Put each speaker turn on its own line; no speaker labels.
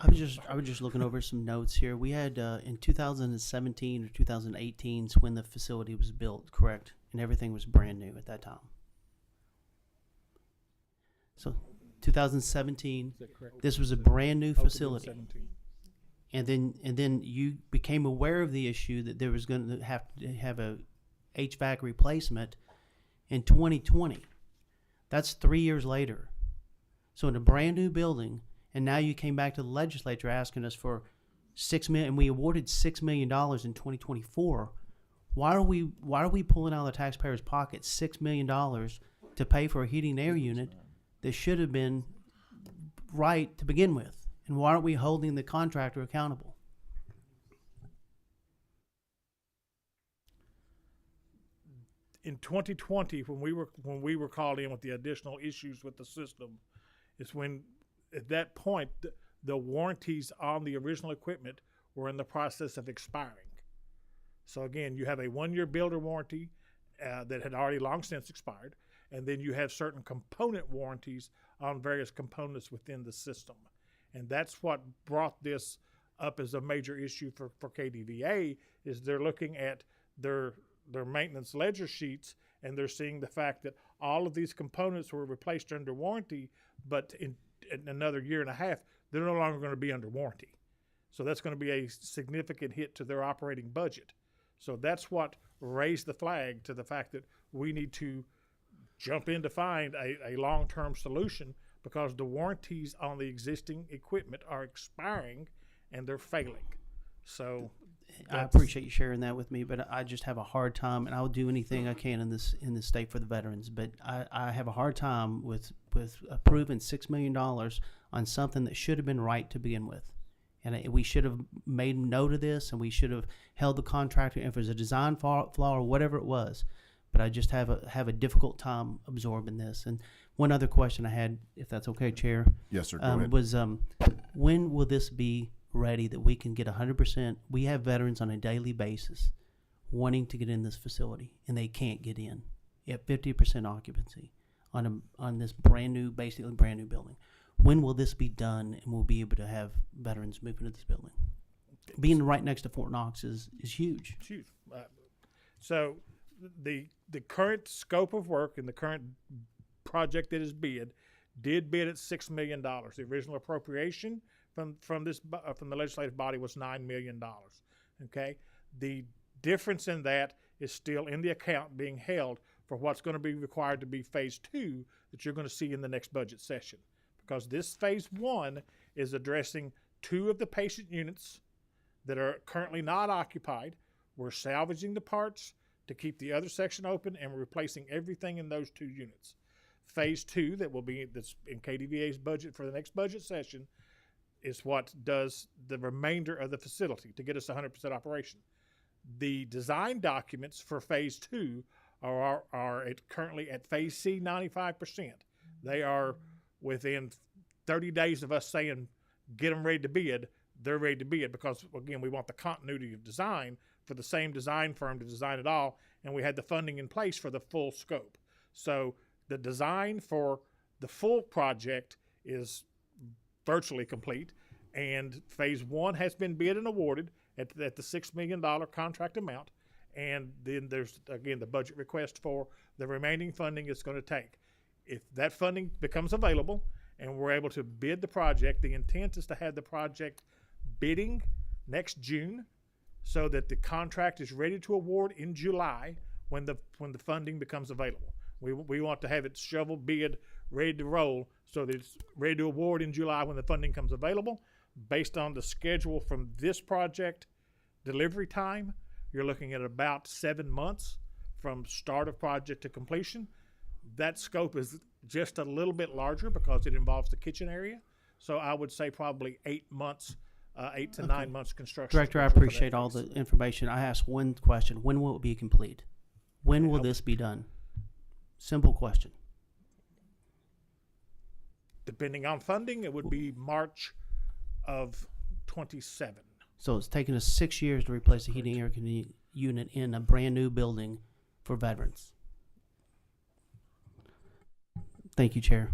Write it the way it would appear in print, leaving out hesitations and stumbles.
I was just looking over some notes here. We had in 2017 or 2018 's when the facility was built, correct? And everything was brand new at that time. So 2017,
Is that correct?
this was a brand new
Opened in
facility.
17.
And then you became aware of the issue that there was going to have a HVAC replacement in 2020. That's 3 years later. So in a brand new building, and now you came back to the legislature asking us for $6 million, and we awarded $6 million in 2024. Why are we pulling out of the taxpayers' pocket $6 million to pay for a heating and air unit that should have been right to begin with? And why aren't we holding the contractor accountable?
In 2020, when we were called in with the additional issues with the system, is when at that point the warranties on the original equipment were in the process of expiring. So again, you have a 1-year builder warranty that had already long since expired, and then you have certain component warranties on various components within the system. And that's what brought this up as a major issue for KDVA, is they're looking at their maintenance ledger sheets, and they're seeing the fact that all of these components were replaced under warranty, but in another year and a half, they're no longer going to be under warranty. So that's going to be a significant hit to their operating budget. So that's what raised the flag to the fact that we need to jump in to find a long-term solution, because the warranties on the existing equipment are expiring and they're failing. So
I appreciate you sharing that with me, but I just have a hard time, and I'll do anything I can in this state for the veterans. But I have a hard time with approving $6 million on something that should have been right to begin with. And we should have made note of this, and we should have held the contractor if it was a design flaw or whatever it was. But I just have a difficult time absorbing this. And one other question I had, if that's okay, Chair.
Yes, sir. Go ahead.
Was when will this be ready that we can get 100%? We have veterans on a daily basis wanting to get in this facility, and they can't get in at 50% occupancy on this basically brand new building. When will this be done, and we'll be able to have veterans move into this building? Being right next to Fort Knox is huge.
it's huge. So the current scope of work and the current project that is did bid at $6 million. The original appropriation from the legislative body was $9 million. Okay, the difference in that is still in the account being held for what's going to be required to be phase 2 that you're going to see in the next budget session, because this phase 1 is addressing 2 of the patient units that are currently not occupied. We're salvaging the parts to keep the other section open, and we're replacing everything in those 2 units. Phase 2 that's in KDVA's budget for the next budget session is what does the remainder of the facility to get us 100% operation. The design documents for phase 2 are currently at phase C 95%. They are within 30 days of us saying get them ready to bid. They're ready to bid, because again, we want the continuity of design for the same design firm to design it all, and we had the funding in place for the full scope. So the design for the full project is virtually complete, and phase 1 has been bid and awarded at the $6 million contract amount. And then there's, again, the budget request for the remaining funding it's going to take. If that funding becomes available and we're able to bid the project, the intent is to have the project bidding next June, so that the contract is ready to award in July when the funding becomes available. We want to have it shovel bid, ready to roll, so that it's ready to award in July when the funding comes available. Based on the schedule from this project delivery time, you're looking at about 7 months from start of project to completion. That scope is just a little bit larger because it involves the kitchen area. So I would say probably 8 months, 8 to 9 months construction.
Director, I appreciate all the information. I asked one question: when will it be complete? When will this be done? Simple question.
Depending on funding, it would be March of 27.
So it's taken us 6 years to replace a heating air unit in a brand new building for veterans. Thank you, Chair.